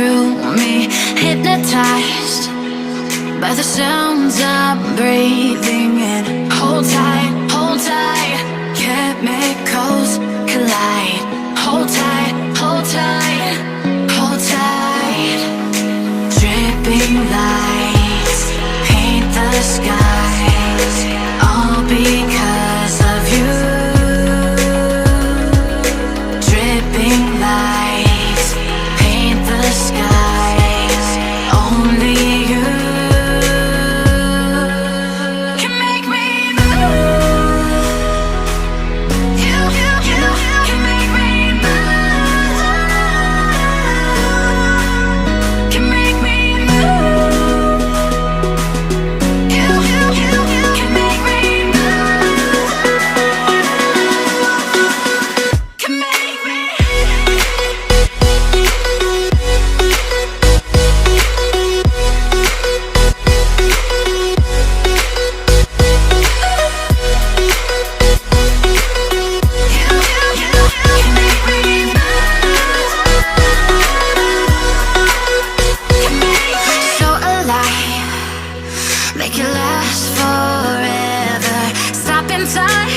through me, hypnotized by the sounds I'm breathing in. Hold tight, chemicals collide. Hold tight, hold tight, hold tight. Dripping lights paint the skies, all because of you. Dripping lights paint the skies, only you can make me move. You can make me move. Can make me move. You can make me move. Can make me. So alive, make it last forever. Stop in time.